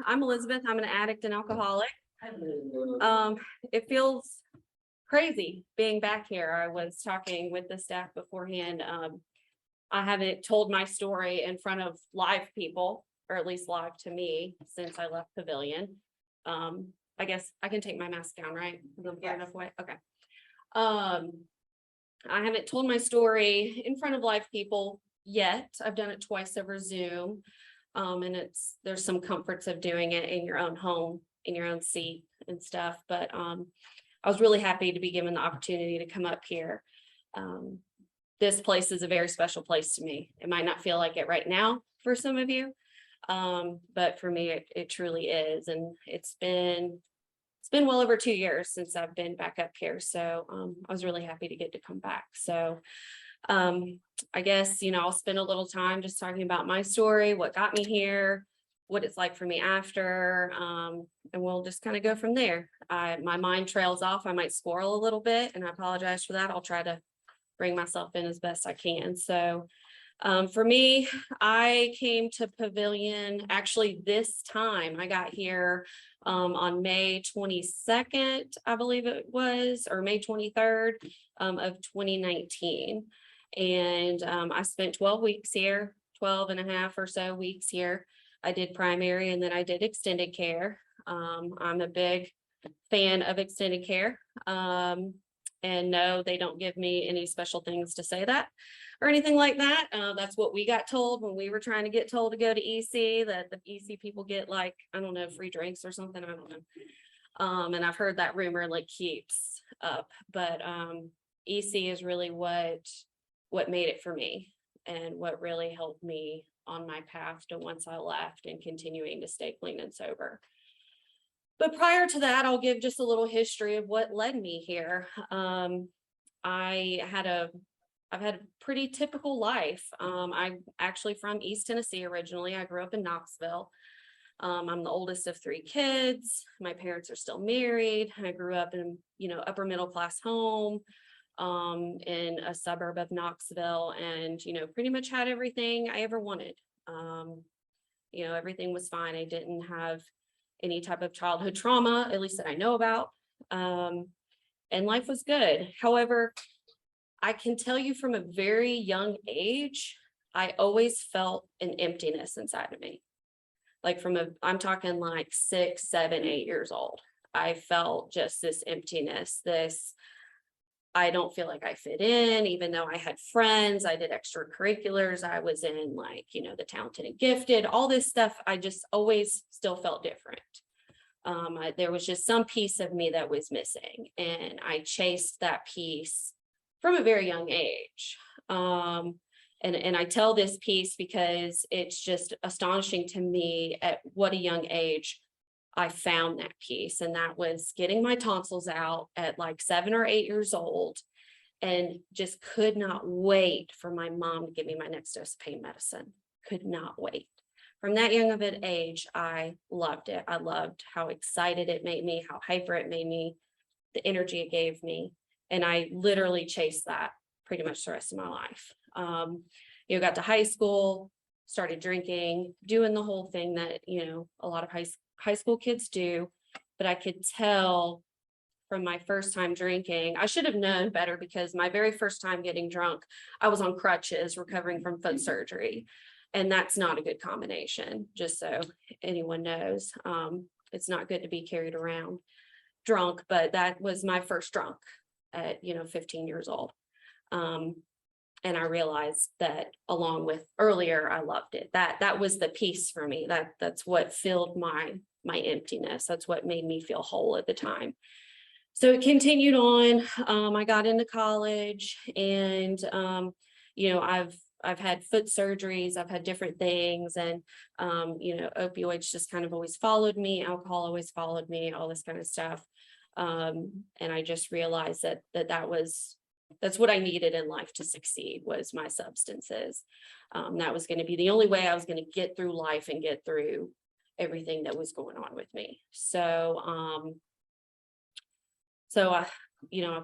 I'm Elizabeth. I'm an addict and alcoholic. It feels crazy being back here. I was talking with the staff beforehand. I haven't told my story in front of live people, or at least live to me, since I left Pavilion. I guess I can take my mask down, right? I'm far enough away. Okay. I haven't told my story in front of live people yet. I've done it twice over Zoom. And there's some comforts of doing it in your own home, in your own seat and stuff. But I was really happy to be given the opportunity to come up here. This place is a very special place to me. It might not feel like it right now for some of you, but for me, it truly is. And it's been well over 2 years since I've been back up here. So I was really happy to get to come back. So I guess, I'll spend a little time just talking about my story, what got me here, what it's like for me after, and we'll just kind of go from there. My mind trails off. I might squirrel a little bit, and I apologize for that. I'll try to bring myself in as best I can. So for me, I came to Pavilion actually this time. I got here on May 22nd, I believe it was, or May 23rd of 2019. And I spent 12 weeks here, 12 and a half or so weeks here. I did primary and then I did extended care. I'm a big fan of extended care. And no, they don't give me any special things to say that or anything like that. That's what we got told when we were trying to get told to go to EC, that the EC people get like, I don't know, free drinks or something. I don't know. And I've heard that rumor like keeps up, but EC is really what made it for me and what really helped me on my path to once I left and continuing to stay clean and sober. But prior to that, I'll give just a little history of what led me here. I've had a pretty typical life. I'm actually from East Tennessee originally. I grew up in Knoxville. I'm the oldest of 3 kids. My parents are still married. I grew up in, upper middle class home in a suburb of Knoxville, and, pretty much had everything I ever wanted. Everything was fine. I didn't have any type of childhood trauma, at least that I know about. And life was good. However, I can tell you from a very young age, I always felt an emptiness inside of me. Like I'm talking like 6, 7, 8 years old. I felt just this emptiness, I don't feel like I fit in, even though I had friends, I did extracurriculars, I was in the talented and gifted, all this stuff. I just always still felt different. There was just some piece of me that was missing, and I chased that piece from a very young age. And I tell this piece because it's just astonishing to me at what a young age I found that piece, and that was getting my tonsils out at like 7 or 8 years old, and just could not wait for my mom to give me my next dose of pain medicine. Could not wait. From that young of an age, I loved it. I loved how excited it made me, how hyper it made me, the energy it gave me. And I literally chased that pretty much the rest of my life. Got to high school, started drinking, doing the whole thing that, a lot of high school kids do. But I could tell from my first time drinking, I should have known better, because my very first time getting drunk, I was on crutches recovering from foot surgery. And that's not a good combination, just so anyone knows. It's not good to be carried around drunk, but that was my first drunk at 15 years old. And I realized that along with earlier, I loved it. That was the piece for me. That's what filled my emptiness. That's what made me feel whole at the time. So it continued on. I got into college, and I've had foot surgeries, I've had different things, and opioids just kind of always followed me, alcohol always followed me, all this kind of stuff. And I just realized that's what I needed in life to succeed, was my substances. That was going to be the only way I was going to get through life and get through everything that was going on with me. So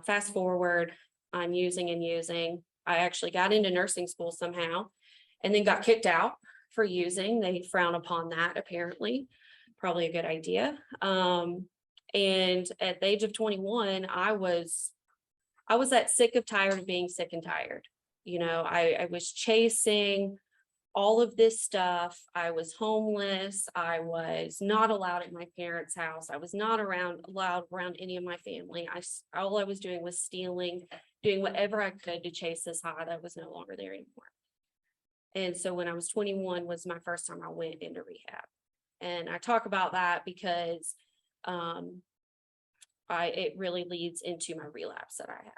fast forward, I'm using. I actually got into nursing school somehow, and then got kicked out for using. They frown upon that, apparently, probably a good idea. And at the age of 21, I was that sick of tired of being sick and tired. I was chasing all of this stuff. I was homeless. I was not allowed at my parents' house. I was not allowed around any of my family. All I was doing was stealing, doing whatever I could to chase this high that was no longer there anymore. And so when I was 21 was my first time I went into rehab. And I talk about that because it really leads into my relapse that I had.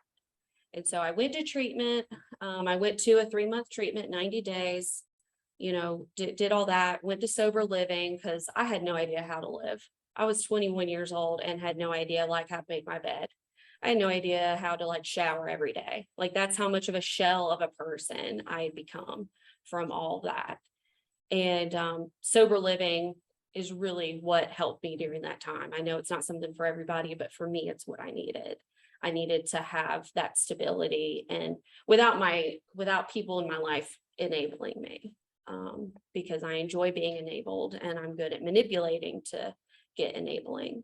And so I went to treatment. I went to a 3-month treatment, 90 days, did all that, went to sober living because I had no idea how to live. I was 21 years old and had no idea how to make my bed. I had no idea how to shower every day. That's how much of a shell of a person I had become from all that. And sober living is really what helped me during that time. I know it's not something for everybody, but for me, it's what I needed. I needed to have that stability and without people in my life enabling me, because I enjoy being enabled and I'm good at manipulating to get enabling.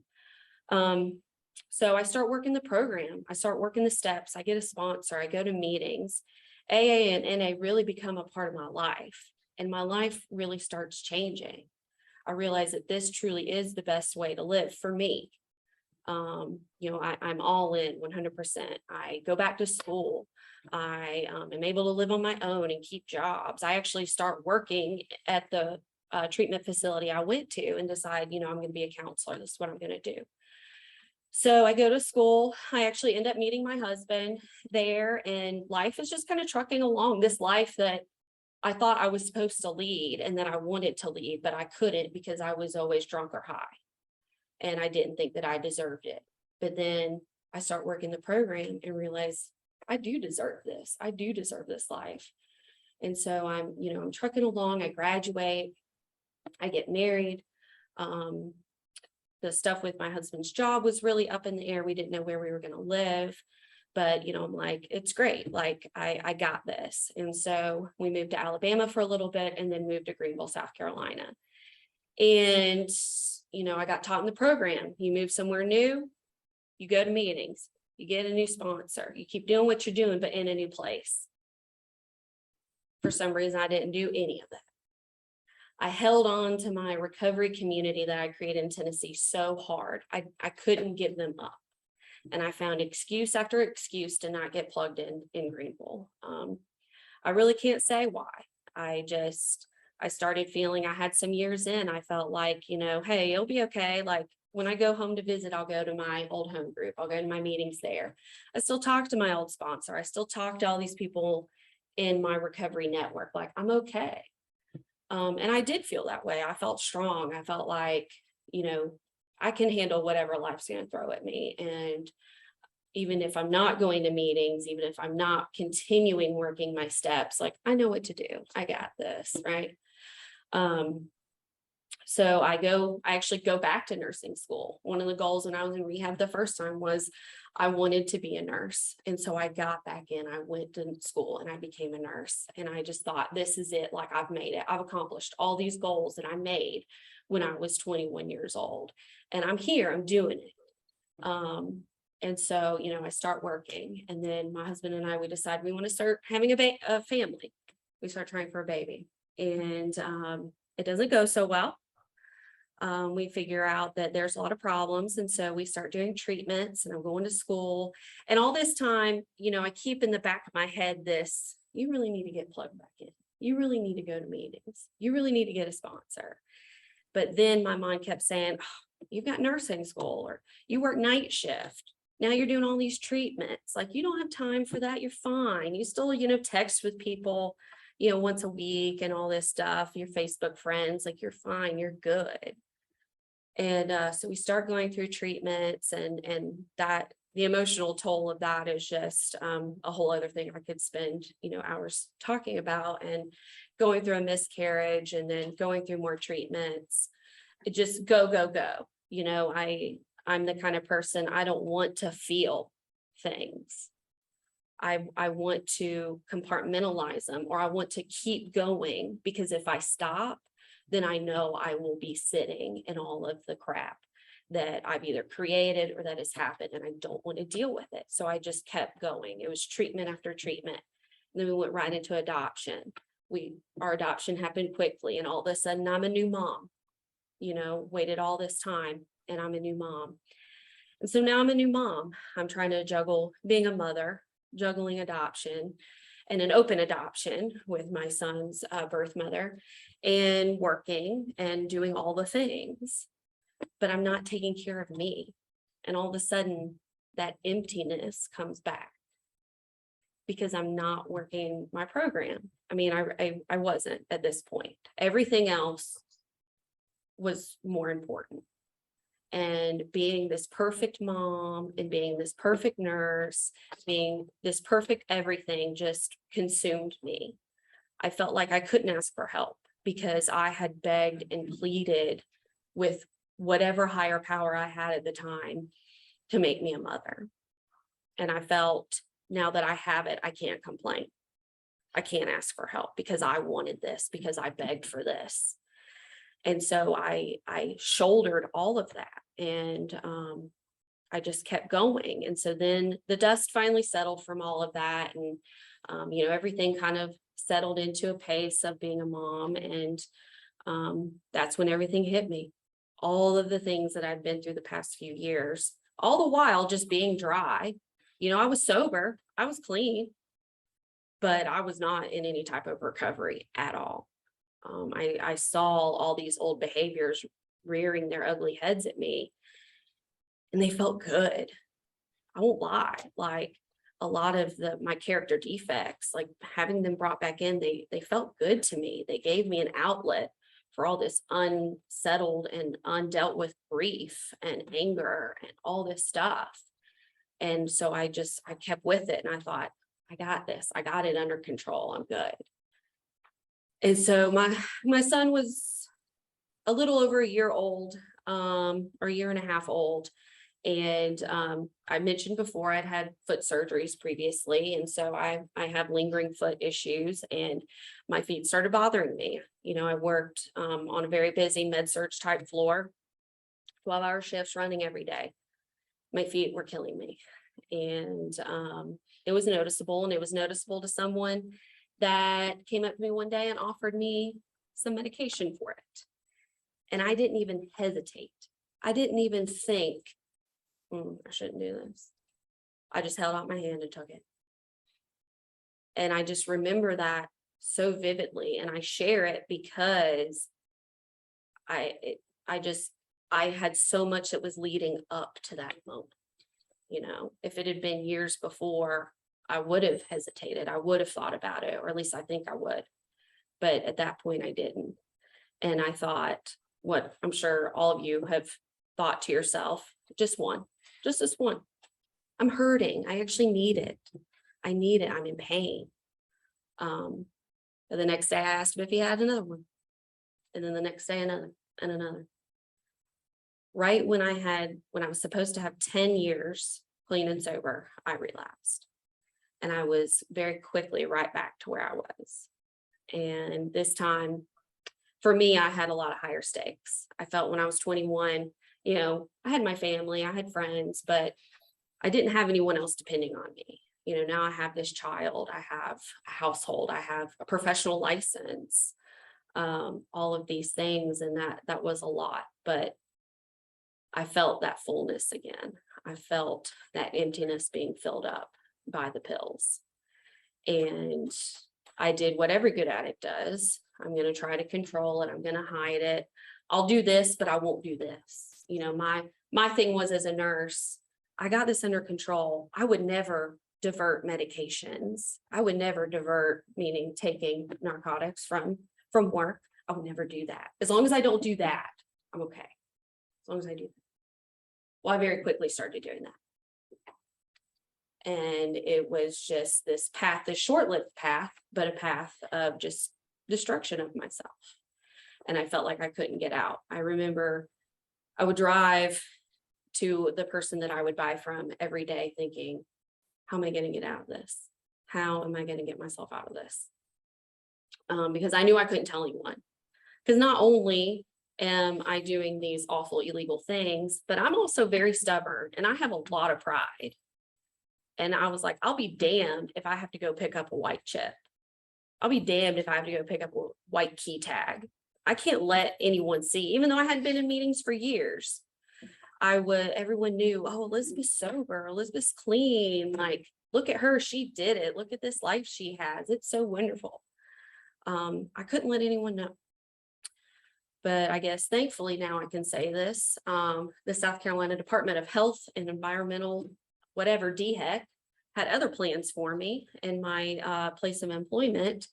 So I start working the program. I start working the steps. I get a sponsor. I go to meetings. AA and NA really become a part of my life, and my life really starts changing. I realize that this truly is the best way to live for me. I'm all in 100%. I go back to school. I am able to live on my own and keep jobs. I actually start working at the treatment facility I went to and decide, I'm going to be a counselor. This is what I'm going to do. So I go to school. I actually end up meeting my husband there, and life is just kind of trucking along. This life that I thought I was supposed to lead and that I wanted to lead, but I couldn't because I was always drunk or high. And I didn't think that I deserved it. But then I start working the program and realize I do deserve this. I do deserve this life. And so I'm trucking along. I graduate. I get married. The stuff with my husband's job was really up in the air. We didn't know where we were going to live. But, I'm like, it's great. I got this. And so we moved to Alabama for a little bit and then moved to Greenville, South Carolina. And I got taught in the program. You move somewhere new, you go to meetings, you get a new sponsor, you keep doing what you're doing, but in a new place. For some reason, I didn't do any of that. I held on to my recovery community that I created in Tennessee so hard. I couldn't give them up. And I found excuse after excuse to not get plugged in Greenville. I really can't say why. I started feeling I had some years in. I felt like, hey, it'll be okay. When I go home to visit, I'll go to my old home group. I'll go to my meetings there. I still talk to my old sponsor. I still talk to all these people in my recovery network. I'm okay. And I did feel that way. I felt strong. I felt like, I can handle whatever life's going to throw at me. And even if I'm not going to meetings, even if I'm not continuing working my steps, I know what to do. I got this, right? So I actually go back to nursing school. One of the goals when I was in rehab the first time was I wanted to be a nurse. And so I got back in, I went to school and I became a nurse. And I just thought, this is it. I've made it. I've accomplished all these goals that I made when I was 21 years old. And I'm here, I'm doing it. And so, I start working, and then my husband and I, we decide we want to start having a family. We start trying for a baby, and it doesn't go so well. We figure out that there's a lot of problems. And so we start doing treatments, and I'm going to school. And all this time, I keep in the back of my head this, you really need to get plugged back in. You really need to go to meetings. You really need to get a sponsor. But then my mind kept saying, oh, you've got nursing school, or you work night shift. Now you're doing all these treatments. You don't have time for that. You're fine. You still, text with people, once a week and all this stuff, your Facebook friends, you're fine, you're good. And so we start going through treatments, and that the emotional toll of that is just a whole other thing I could spend, hours talking about. And going through a miscarriage and then going through more treatments, it just go. I'm the kind of person, I don't want to feel things. I want to compartmentalize them, or I want to keep going, because if I stop, then I know I will be sitting in all of the crap that I've either created or that has happened, and I don't want to deal with it. So I just kept going. It was treatment after treatment. And then we went right into adoption. Our adoption happened quickly, and all of a sudden I'm a new mom, waited all this time and I'm a new mom. And so now I'm a new mom. I'm trying to juggle being a mother, juggling adoption and an open adoption with my son's birth mother, and working and doing all the things, but I'm not taking care of me. And all of a sudden that emptiness comes back because I'm not working my program. I mean, I wasn't at this point. Everything else was more important. And being this perfect mom and being this perfect nurse, being this perfect everything just consumed me. I felt like I couldn't ask for help because I had begged and pleaded with whatever higher power I had at the time to make me a mother. And I felt, now that I have it, I can't complain. I can't ask for help because I wanted this, because I begged for this. And so I shouldered all of that, and I just kept going. And so then the dust finally settled from all of that. And, everything kind of settled into a pace of being a mom. And that's when everything hit me. All of the things that I'd been through the past few years, all the while just being dry. I was sober, I was clean, but I was not in any type of recovery at all. I saw all these old behaviors rearing their ugly heads at me, and they felt good. I won't lie. Like a lot of my character defects, like having them brought back in, they felt good to me. They gave me an outlet for all this unsettled and undealt with grief and anger and all this stuff. And so I kept with it, and I thought, I got this. I got it under control. I'm good. And so my son was a little over a year old, or a year and a half old. And I mentioned before I'd had foot surgeries previously. And so I have lingering foot issues, and my feet started bothering me. I worked on a very busy med-surg type floor, 12-hour shifts running every day. My feet were killing me. And it was noticeable, and it was noticeable to someone that came up to me one day and offered me some medication for it. And I didn't even hesitate. I didn't even think, I shouldn't do this. I just held out my hand and took it. And I just remember that so vividly. And I share it because I had so much that was leading up to that moment. If it had been years before, I would have hesitated. I would have thought about it, or at least I think I would. But at that point, I didn't. And I thought, what I'm sure all of you have thought to yourself, just this one. I'm hurting. I actually need it. I need it. I'm in pain. But the next day I asked him if he had another one. And then the next day, another and another. Right when I was supposed to have 10 years clean and sober, I relapsed. And I was very quickly right back to where I was. And this time, for me, I had a lot of higher stakes. I felt when I was 21, I had my family, I had friends, but I didn't have anyone else depending on me. Now I have this child, I have a household, I have a professional license, all of these things. And that was a lot, but I felt that fullness again. I felt that emptiness being filled up by the pills. And I did what every good addict does. I'm going to try to control it. I'm going to hide it. I'll do this, but I won't do this. My thing was, as a nurse, I got this under control. I would never divert medications. I would never divert, meaning taking narcotics from work. I would never do that. As long as I don't do that, I'm okay. As long as I do that. Well, I very quickly started doing that. And it was just this path, this short-lived path, but a path of just destruction of myself. And I felt like I couldn't get out. I remember I would drive to the person that I would buy from every day thinking, how am I going to get out of this? How am I going to get myself out of this? Because I knew I couldn't tell anyone. Because not only am I doing these awful illegal things, but I'm also very stubborn and I have a lot of pride. And I was like, I'll be damned if I have to go pick up a white chip. I'll be damned if I have to go pick up a white key tag. I can't let anyone see, even though I hadn't been in meetings for years. Everyone knew, oh, Elizabeth's sober, Elizabeth's clean. Like, look at her, she did it. Look at this life she has. It's so wonderful. I couldn't let anyone know. But I guess thankfully now I can say this. The South Carolina Department of Health and Environmental, whatever DHEC, had other plans for me in my place of employment.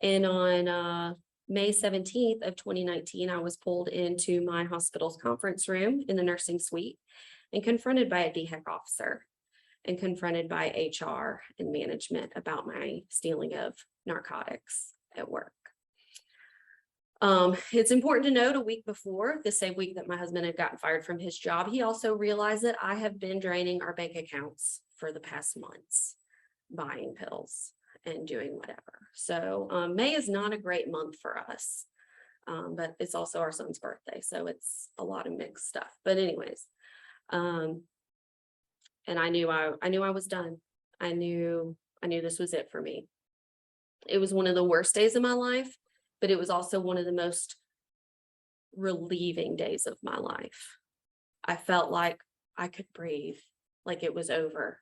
And on May 17th of 2019, I was pulled into my hospital's conference room in the nursing suite and confronted by a DHEC officer and confronted by HR and management about my stealing of narcotics at work. It's important to note, a week before, the same week that my husband had gotten fired from his job, he also realized that I have been draining our bank accounts for the past months, buying pills and doing whatever. So May is not a great month for us, but it's also our son's birthday, so it's a lot of mixed stuff. But anyways, and I knew I was done. I knew this was it for me. It was one of the worst days of my life, but it was also one of the most relieving days of my life. I felt like I could breathe, like it was over.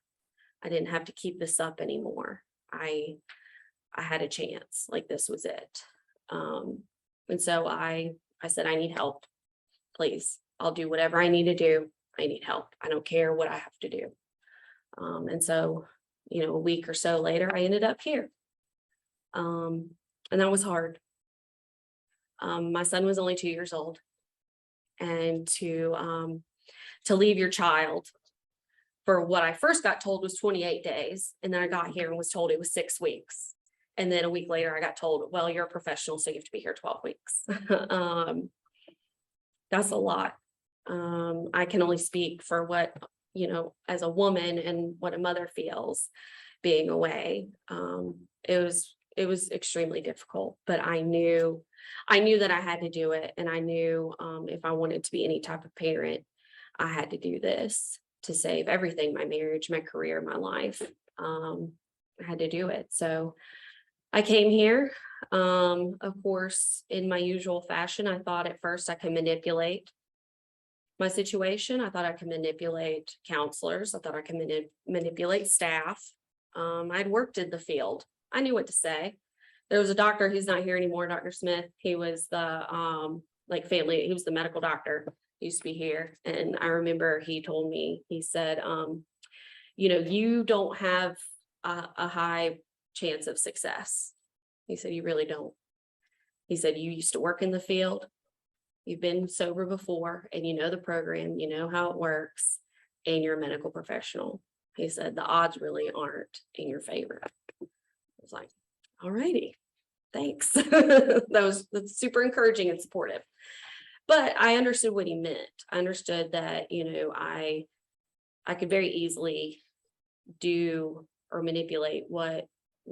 I didn't have to keep this up anymore. I had a chance, like this was it. And so I said, I need help, please. I'll do whatever I need to do. I need help. I don't care what I have to do. And so, a week or so later, I ended up here. And that was hard. My son was only 2 years old, and to leave your child for what I first got told was 28 days. And then I got here and was told it was 6 weeks. And then a week later, I got told, well, you're a professional, so you have to be here 12 weeks. That's a lot. I can only speak for what, as a woman and what a mother feels being away. It was extremely difficult, but I knew that I had to do it. And I knew if I wanted to be any type of parent, I had to do this to save everything, my marriage, my career, my life. I had to do it. So I came here, of course, in my usual fashion. I thought at first I could manipulate my situation. I thought I could manipulate counselors. I thought I could manipulate staff. I'd worked in the field. I knew what to say. There was a doctor who's not here anymore, Dr. Smith. He was the he was the medical doctor, he used to be here. And I remember he told me, he said, you don't have a high chance of success. He said, you really don't. He said, you used to work in the field. You've been sober before, and you know the program, you know how it works, and you're a medical professional. He said, the odds really aren't in your favor. I was like, all righty, thanks. That's super encouraging and supportive. But I understood what he meant. I understood that, I could very easily do or manipulate what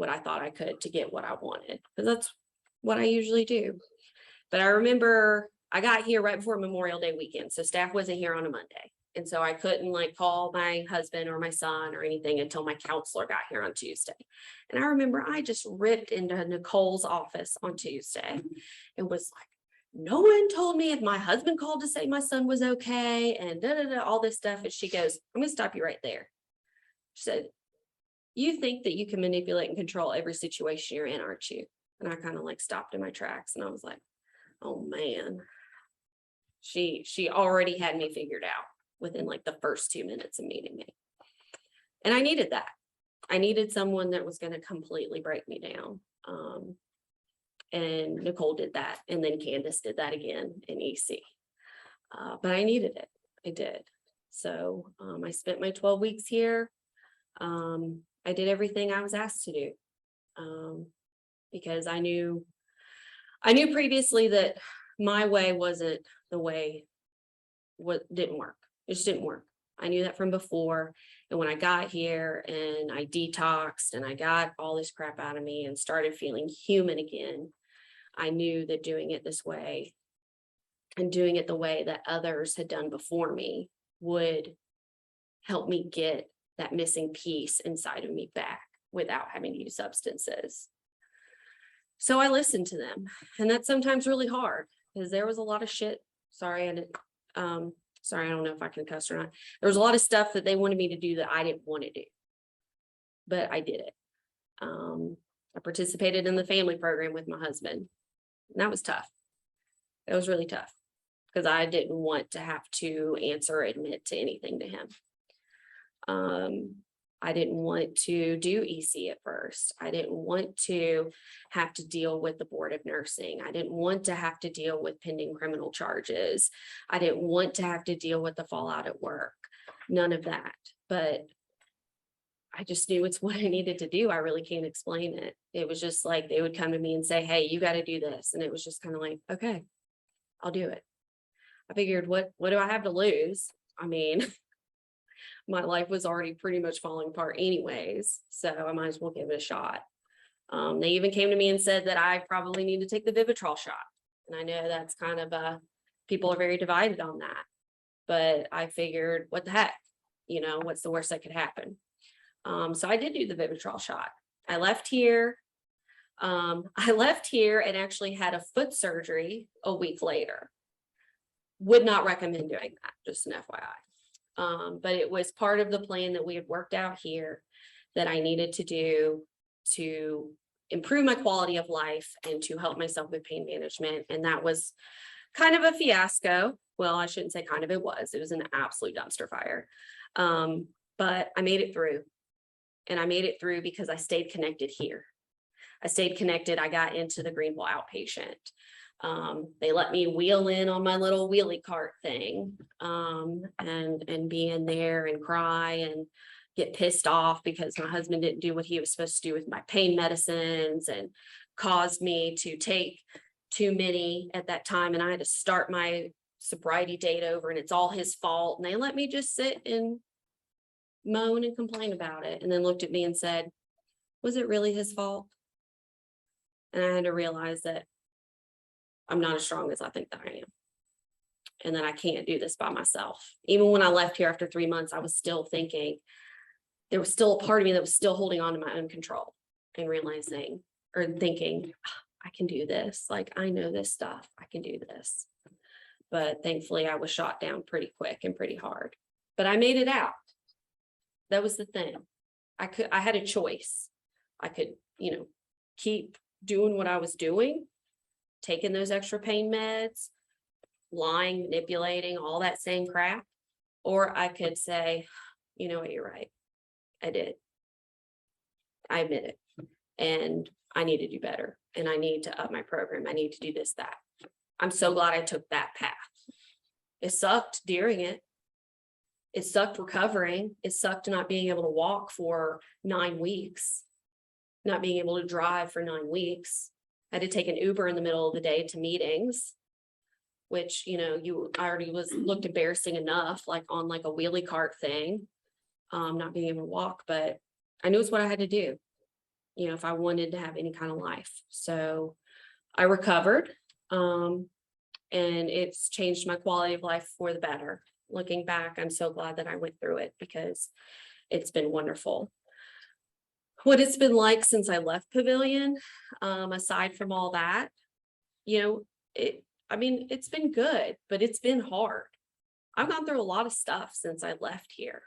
I thought I could to get what I wanted, because that's what I usually do. But I remember I got here right before Memorial Day weekend, so staff wasn't here on a Monday. And so I couldn't call my husband or my son or anything until my counselor got here on Tuesday. And I remember I just ripped into Nicole's office on Tuesday and was like, no one told me if my husband called to say my son was okay and all this stuff. And she goes, I'm gonna stop you right there. She said, you think that you can manipulate and control every situation you're in, aren't you? And I kind of stopped in my tracks, and I was like, oh man, she already had me figured out within the first 2 minutes of meeting me. And I needed that. I needed someone that was going to completely break me down. And Nicole did that. And then Candace did that again in EC. But I needed it. I did. So I spent my 12 weeks here. I did everything I was asked to do. Because I knew previously that my way wasn't the way, what didn't work. It just didn't work. I knew that from before. And when I got here and I detoxed and I got all this crap out of me and started feeling human again, I knew that doing it this way and doing it the way that others had done before me would help me get that missing piece inside of me back without having to use substances. So I listened to them, and that's sometimes really hard because there was a lot of shit. Sorry, I don't know if I can cuss or not. There was a lot of stuff that they wanted me to do that I didn't want to do, but I did it. I participated in the family program with my husband, and that was tough. It was really tough because I didn't want to have to answer or admit to anything to him. I didn't want to do EC at first. I didn't want to have to deal with the board of nursing. I didn't want to have to deal with pending criminal charges. I didn't want to have to deal with the fallout at work. None of that. But I just knew it's what I needed to do. I really can't explain it. It was just like they would come to me and say, hey, you got to do this. And it was just kind of like, okay, I'll do it. I figured, what do I have to lose? I mean, my life was already pretty much falling apart anyways, so I might as well give it a shot. They even came to me and said that I probably need to take the vivitrol shot. And I know that's kind of people are very divided on that, but I figured, what the heck, what's the worst that could happen? So I did do the vivitrol shot. I left here and actually had a foot surgery a week later. Would not recommend doing that, just an FYI. But it was part of the plan that we had worked out here that I needed to do to improve my quality of life and to help myself with pain management. And that was kind of a fiasco. Well, I shouldn't say kind of, it was an absolute dumpster fire. But I made it through, and I made it through because I stayed connected here. I stayed connected. I got into the Greenville outpatient. They let me wheel in on my little wheelie cart thing, and be in there and cry and get pissed off because my husband didn't do what he was supposed to do with my pain medicines and caused me to take too many at that time. And I had to start my sobriety date over, and it's all his fault. And they let me just sit and moan and complain about it, and then looked at me and said, was it really his fault? And I had to realize that I'm not as strong as I think that I am, and that I can't do this by myself. Even when I left here after 3 months, I was still thinking, there was still a part of me that was still holding on to my own control and realizing or thinking, I can do this. Like, I know this stuff. I can do this. But thankfully I was shot down pretty quick and pretty hard, but I made it out. That was the thing. I had a choice. I could, keep doing what I was doing, taking those extra pain meds, lying, manipulating, all that same crap. Or I could say, you know what, you're right. I did. I admit it. And I need to do better. And I need to up my program. I need to do this, that. I'm so glad I took that path. It sucked during it. It sucked recovering. It sucked not being able to walk for 9 weeks, not being able to drive for 9 weeks. I had to take an Uber in the middle of the day to meetings, which, I already looked embarrassing enough, like on like a wheelie cart thing, not being able to walk, but I knew it's what I had to do, if I wanted to have any kind of life. So I recovered, and it's changed my quality of life for the better. Looking back, I'm so glad that I went through it because it's been wonderful. What it's been like since I left Pavillon, aside from all that, it's been good, but it's been hard. I've gone through a lot of stuff since I left here.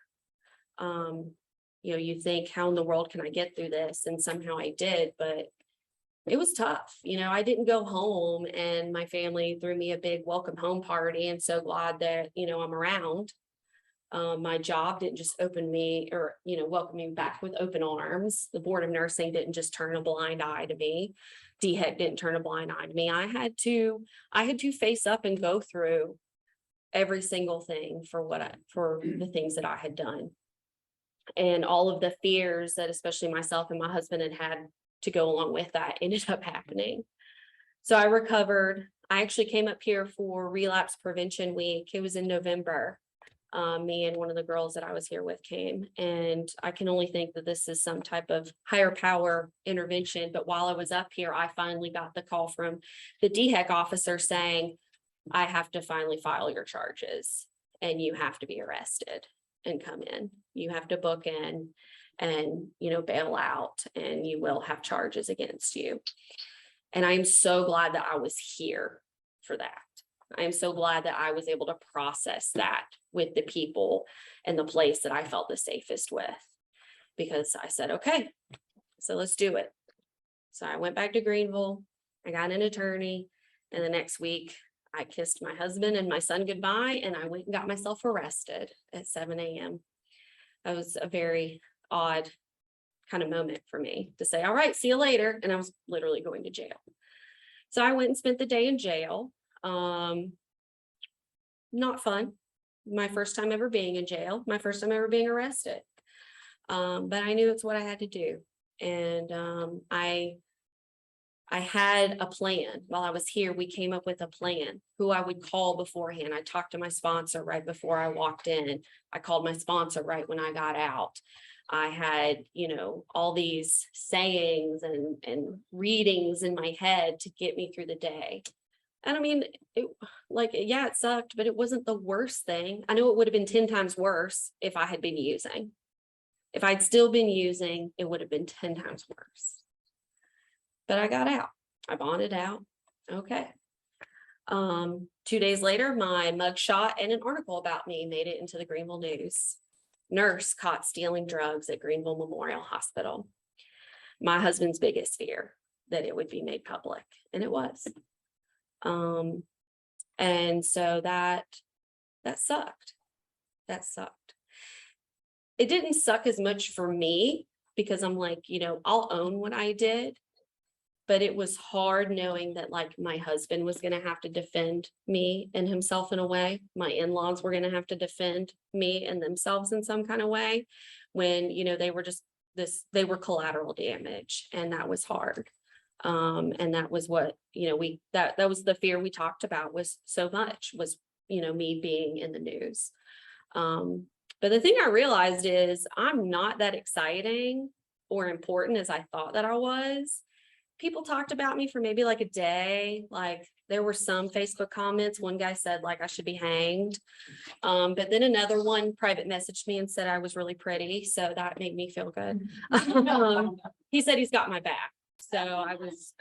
You think, how in the world can I get through this? And somehow I did, but it was tough. I didn't go home and my family threw me a big welcome home party and so glad that, I'm around. My job didn't just welcome me back with open arms. The board of nursing didn't just turn a blind eye to me. DHEC didn't turn a blind eye to me. I had to face up and go through every single thing for the things that I had done. And all of the fears that especially myself and my husband had to go along with that ended up happening. So I recovered. I actually came up here for Relapse Prevention Week. It was in November. Me and one of the girls that I was here with came, and I can only think that this is some type of higher power intervention. But while I was up here, I finally got the call from the DHEC officer saying, I have to finally file your charges and you have to be arrested and come in. You have to book in and, bail out, and you will have charges against you. And I'm so glad that I was here for that. I am so glad that I was able to process that with the people and the place that I felt the safest with, because I said, okay, so let's do it. So I went back to Greenville, I got an attorney, and the next week I kissed my husband and my son goodbye, and I went and got myself arrested at 7 a.m. That was a very odd kind of moment for me to say, all right, see you later. And I was literally going to jail. So I went and spent the day in jail. Not fun. My first time ever being in jail, my first time ever being arrested. But I knew it's what I had to do. And I had a plan. While I was here, we came up with a plan, who I would call beforehand. I talked to my sponsor right before I walked in. I called my sponsor right when I got out. I had, all these sayings and readings in my head to get me through the day. And I mean, it sucked, but it wasn't the worst thing. I know it would have been 10 times worse if I had been using. If I'd still been using, it would have been 10 times worse. But I got out. I bonded out. Okay. 2 days later, my mugshot and an article about me made it into the Greenville News. Nurse caught stealing drugs at Greenville Memorial Hospital. My husband's biggest fear, that it would be made public, and it was. And so that sucked. That sucked. It didn't suck as much for me because I'm like, I'll own what I did. But it was hard knowing that my husband was going to have to defend me and himself in a way. My in-laws were going to have to defend me and themselves in some kind of way when, they were they were collateral damage, and that was hard. And that was what, that was the fear we talked about was so much was, me being in the news. But the thing I realized is I'm not that exciting or important as I thought that I was. People talked about me for maybe a day. There were some Facebook comments. One guy said I should be hanged. But then another one private messaged me and said I was really pretty. So that made me feel good. He said he's got my back. So I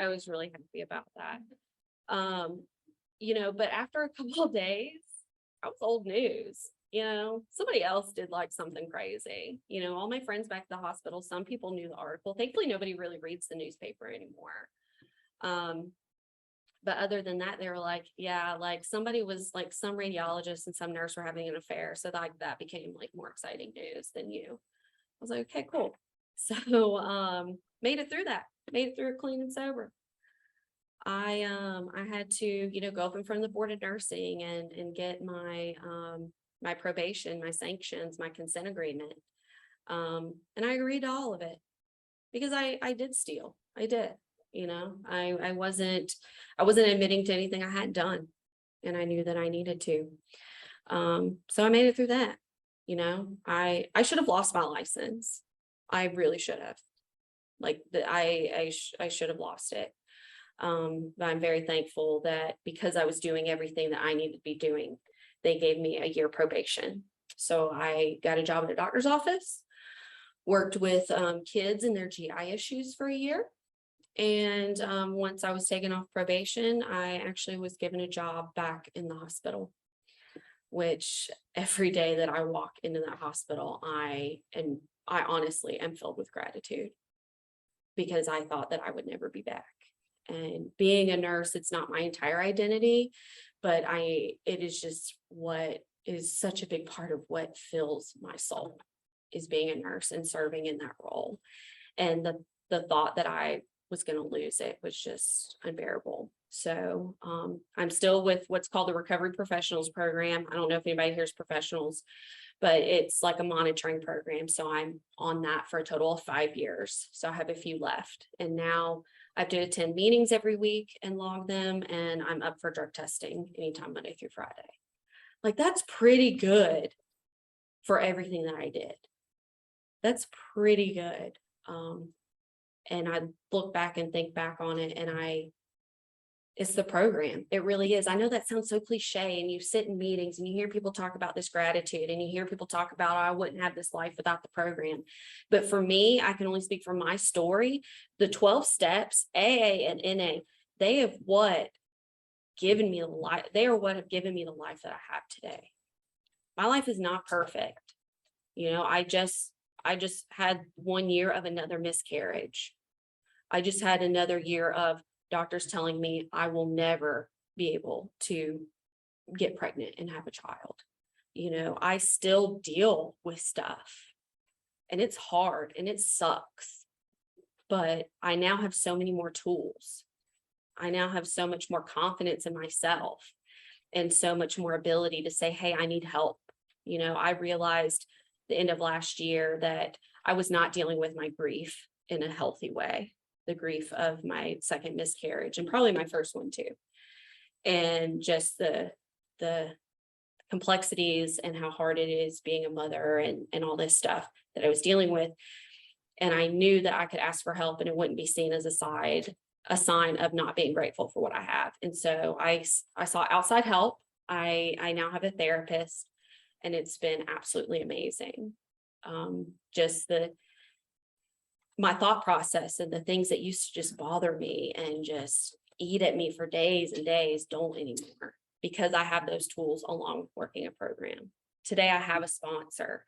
was really happy about that. But after a couple of days, I was old news. Somebody else did something crazy. All my friends back at the hospital, some people knew the article. Thankfully, nobody really reads the newspaper anymore. But other than that, they were somebody was some radiologist and some nurse were having an affair. So that became more exciting news than you. I was like, okay, cool. So made it through it clean and sober. I had to, go up in front of the board of nursing and get my my probation, my sanctions, my consent agreement. And I agreed to all of it because I did steal. I did, I wasn't admitting to anything I hadn't done, and I knew that I needed to. So I made it through that. I should have lost my license. I really should have. I should have lost it. But I'm very thankful that because I was doing everything that I needed to be doing, they gave me a year probation. So I got a job at a doctor's office, worked with kids and their GI issues for a year. And once I was taken off probation, I actually was given a job back in the hospital, which every day that I walk into that hospital, I honestly am filled with gratitude because I thought that I would never be back. And being a nurse, it's not my entire identity, but it is just what is such a big part of what fills my soul is being a nurse and serving in that role. And the thought that I was going to lose it was just unbearable. So I'm still with what's called the Recovery Professionals Program. I don't know if anybody here's professionals, but it's a monitoring program. So I'm on that for a total of 5 years. So I have a few left. And now I have to attend meetings every week and log them. And I'm up for drug testing anytime Monday through Friday. That's pretty good for everything that I did. That's pretty good. And I look back and think back on it, and it's the program. It really is. I know that sounds so cliche, and you sit in meetings and you hear people talk about this gratitude, and you hear people talk about, oh, I wouldn't have this life without the program. But for me, I can only speak from my story. The 12 steps, AA and NA, they have given me the life. They are what have given me the life that I have today. My life is not perfect. I just had 1 year of another miscarriage. I just had another year of doctors telling me I will never be able to get pregnant and have a child. I still deal with stuff, and it's hard and it sucks, but I now have so many more tools. I now have so much more confidence in myself and so much more ability to say, hey, I need help. I realized the end of last year that I was not dealing with my grief in a healthy way. The grief of my second miscarriage, and probably my first one too. And just the complexities and how hard it is being a mother and all this stuff that I was dealing with. And I knew that I could ask for help and it wouldn't be seen as a sign of not being grateful for what I have. And so I sought outside help. I now have a therapist, and it's been absolutely amazing. Just my thought process and the things that used to just bother me and just eat at me for days and days don't anymore, because I have those tools along with working a program. Today, I have a sponsor.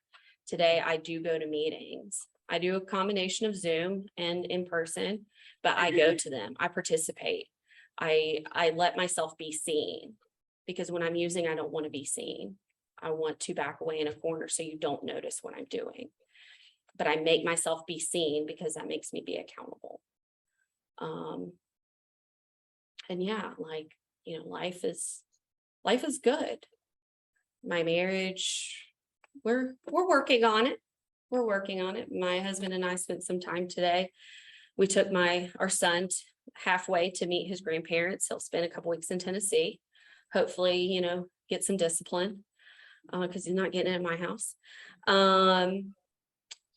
Today, I do go to meetings. I do a combination of Zoom and in person, but I go to them. I participate. I let myself be seen, because when I'm using, I don't want to be seen. I want to back away in a corner so you don't notice what I'm doing. But I make myself be seen because that makes me be accountable. And yeah, life is good. My marriage, we're working on it. We're working on it. My husband and I spent some time today. We took our son halfway to meet his grandparents. He'll spend a couple weeks in Tennessee. Hopefully, get some discipline, because he's not getting it in my house.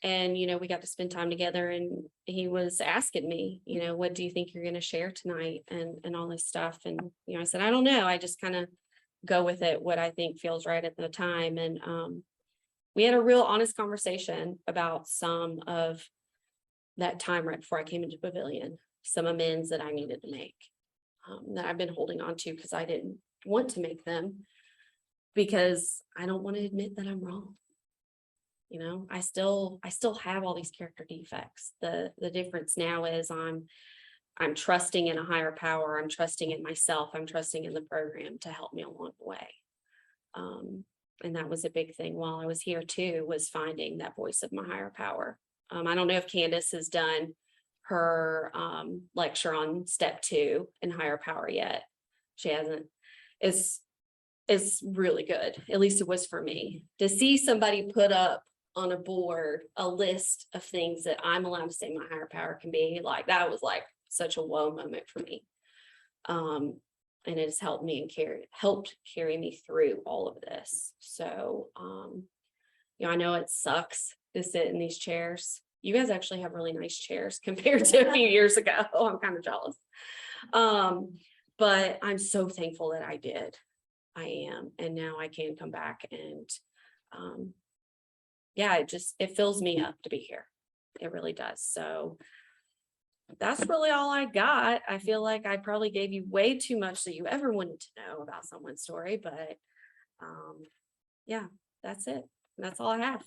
And, we got to spend time together, and he was asking me, what do you think you're going to share tonight, and all this stuff. And, I said, I don't know. I just kind of go with it, what I think feels right at the time. And we had a real honest conversation about some of that time right before I came into Pavillon, some amends that I needed to make, that I've been holding on to because I didn't want to make them, because I don't want to admit that I'm wrong. I still have all these character defects. The difference now is I'm trusting in a higher power. I'm trusting in myself. I'm trusting in the program to help me along the way. And that was a big thing while I was here too, was finding that voice of my higher power. I don't know if Candace has done her lecture on step 2 in higher power yet. She hasn't. It's really good. At least it was for me to see somebody put up on a board a list of things that I'm allowed to say my higher power can be. That was such a whoa moment for me. And it has helped me and helped carry me through all of this. So I know it sucks to sit in these chairs. You guys actually have really nice chairs compared to a few years ago. I'm kind of jealous. But I'm so thankful that I did. I am. And now I can come back and it fills me up to be here. It really does. So that's really all I got. I feel like I probably gave you way too much that you ever wanted to know about someone's story, but that's it. That's all I have.